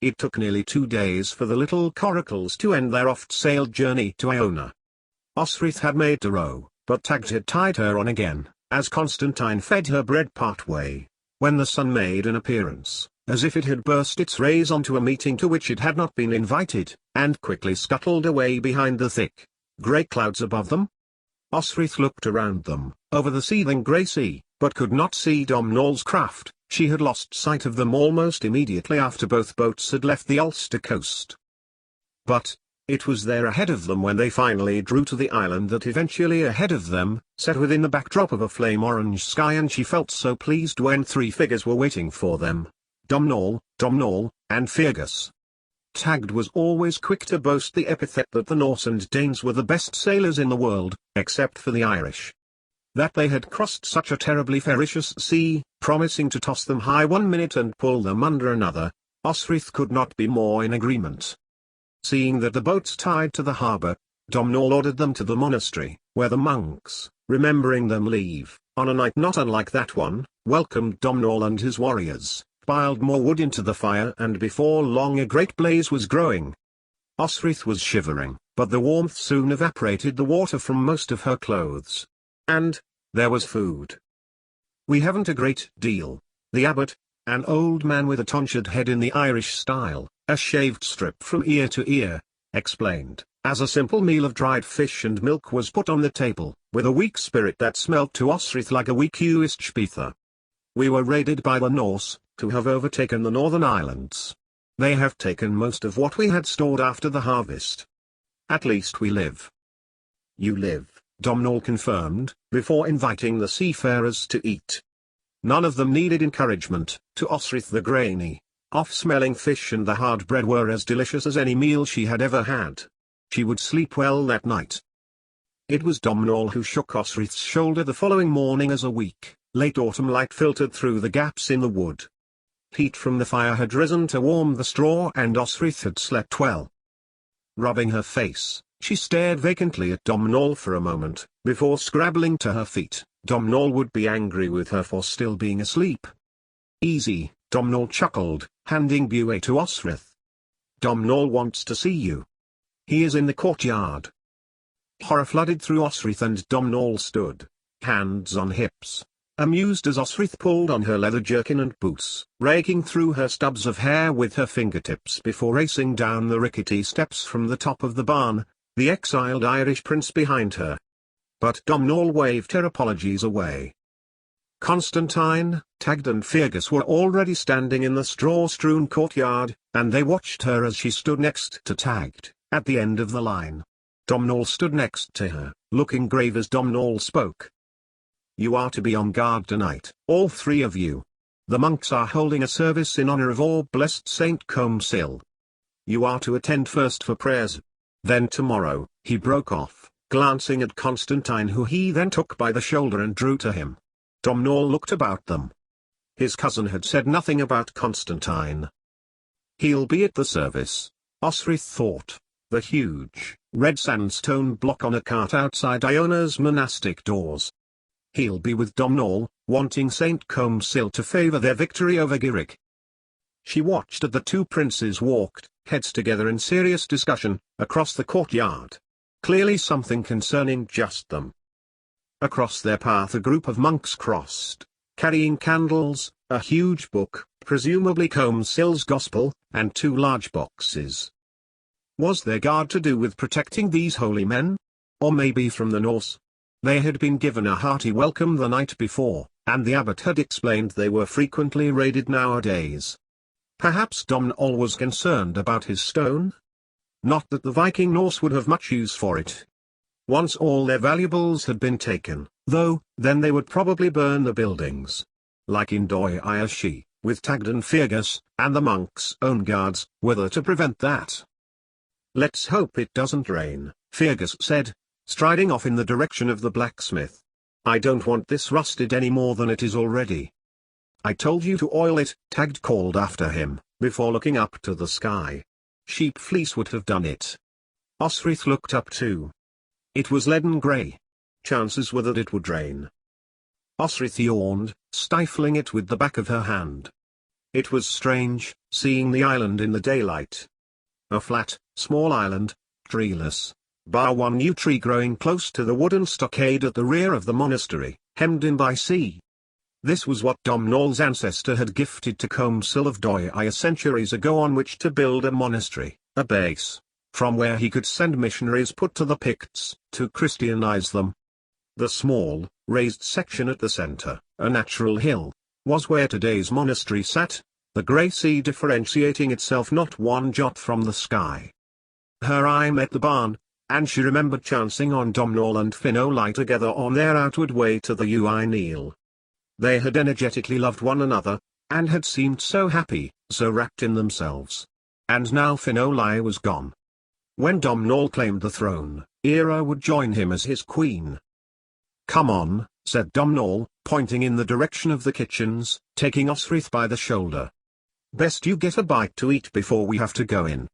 It took nearly 2 days for the little coracles to end their oft-sailed journey to Iona. Osrith had made to row, but Tagd had tied her on again, as Constantine fed her bread part way, when the sun made an appearance, as if it had burst its rays onto a meeting to which it had not been invited, and quickly scuttled away behind the thick, grey clouds above them. Osrith looked around them, over the seething grey sea, but could not see Domhnall's craft. She had lost sight of them almost immediately after both boats had left the Ulster coast. But it was there ahead of them when they finally drew to the island that eventually ahead of them, set within the backdrop of a flame-orange sky, and she felt so pleased when 3 figures were waiting for them. Domhnall, and Fergus. Tagd was always quick to boast the epithet that the Norse and Danes were the best sailors in the world, except for the Irish. That they had crossed such a terribly ferocious sea, promising to toss them high one minute and pull them under another, Osrith could not be more in agreement. Seeing that the boats tied to the harbour, Domhnall ordered them to the monastery, where the monks, remembering them leave, on a night not unlike that one, welcomed Domhnall and his warriors, piled more wood into the fire, and before long a great blaze was growing. Osrith was shivering, but the warmth soon evaporated the water from most of her clothes. And there was food. "We haven't a great deal," the abbot, an old man with a tonsured head in the Irish style, a shaved strip from ear to ear, explained, as a simple meal of dried fish and milk was put on the table, with a weak spirit that smelt to Osrith like a weak Uistspetha. "We were raided by the Norse, who have overtaken the northern islands. They have taken most of what we had stored after the harvest. At least we live." "You live," Domhnall confirmed, before inviting the seafarers to eat. None of them needed encouragement. To Osrith the grainy, off-smelling fish and the hard bread were as delicious as any meal she had ever had. She would sleep well that night. It was Domhnall who shook Osrith's shoulder the following morning as a weak, late autumn light filtered through the gaps in the wood. Heat from the fire had risen to warm the straw, and Osrith had slept well. Rubbing her face, she stared vacantly at Domhnall for a moment, before scrabbling to her feet. Domhnall would be angry with her for still being asleep. "Easy," Domhnall chuckled, handing Buet to Osrith. "Domhnall wants to see you. He is in the courtyard." Horror flooded through Osrith, and Domhnall stood, hands on hips, amused as Osrith pulled on her leather jerkin and boots, raking through her stubs of hair with her fingertips before racing down the rickety steps from the top of the barn, the exiled Irish prince behind her. But Domhnall waved her apologies away. Constantine, Tagd and Fergus were already standing in the straw-strewn courtyard, and they watched her as she stood next to Tagd, at the end of the line. Domhnall stood next to her, looking grave as Domhnall spoke. "You are to be on guard tonight, all 3 of you. The monks are holding a service in honor of all blessed Saint Comsil. You are to attend first for prayers. Then tomorrow," he broke off, glancing at Constantine, who he then took by the shoulder and drew to him. Domhnall looked about them. His cousin had said nothing about Constantine. "He'll be at the service," Osrith thought. The huge, red sandstone block on a cart outside Iona's monastic doors. He'll be with Domhnall, wanting Saint Comsil to favour their victory over Giric. She watched as the 2 princes walked, heads together in serious discussion, across the courtyard. Clearly something concerning just them. Across their path a group of monks crossed, carrying candles, a huge book, presumably Comsil's Gospel, and 2 large boxes. Was their guard to do with protecting these holy men? Or maybe from the Norse? They had been given a hearty welcome the night before, and the abbot had explained they were frequently raided nowadays. Perhaps Domhnall was concerned about his stone? Not that the Viking Norse would have much use for it. Once all their valuables had been taken, though, then they would probably burn the buildings. Like in Doi Iashi, with Tagd and Fergus, and the monks' own guards, were there to prevent that. "Let's hope it doesn't rain," Fergus said, striding off in the direction of the blacksmith. "I don't want this rusted any more than it is already." "I told you to oil it," Tagd called after him, before looking up to the sky. "Sheep fleece would have done it." Osrith looked up too. It was leaden grey. Chances were that it would rain. Osrith yawned, stifling it with the back of her hand. It was strange, seeing the island in the daylight. A flat, small island, treeless, bar one new tree growing close to the wooden stockade at the rear of the monastery, hemmed in by sea. This was what Domhnall's ancestor had gifted to Comsil of Doi centuries ago, on which to build a monastery, a base, from where he could send missionaries put to the Picts, to Christianize them. The small, raised section at the center, a natural hill, was where today's monastery sat, the grey sea differentiating itself not one jot from the sky. Her eye met the barn, and she remembered chancing on Domhnall and Finolai together on their outward way to the Ui Neel. They had energetically loved one another, and had seemed so happy, so wrapped in themselves. And now Finolai was gone. When Domhnall claimed the throne, Era would join him as his queen. "Come on," said Domhnall, pointing in the direction of the kitchens, taking Osrith by the shoulder. "Best you get a bite to eat before we have to go in."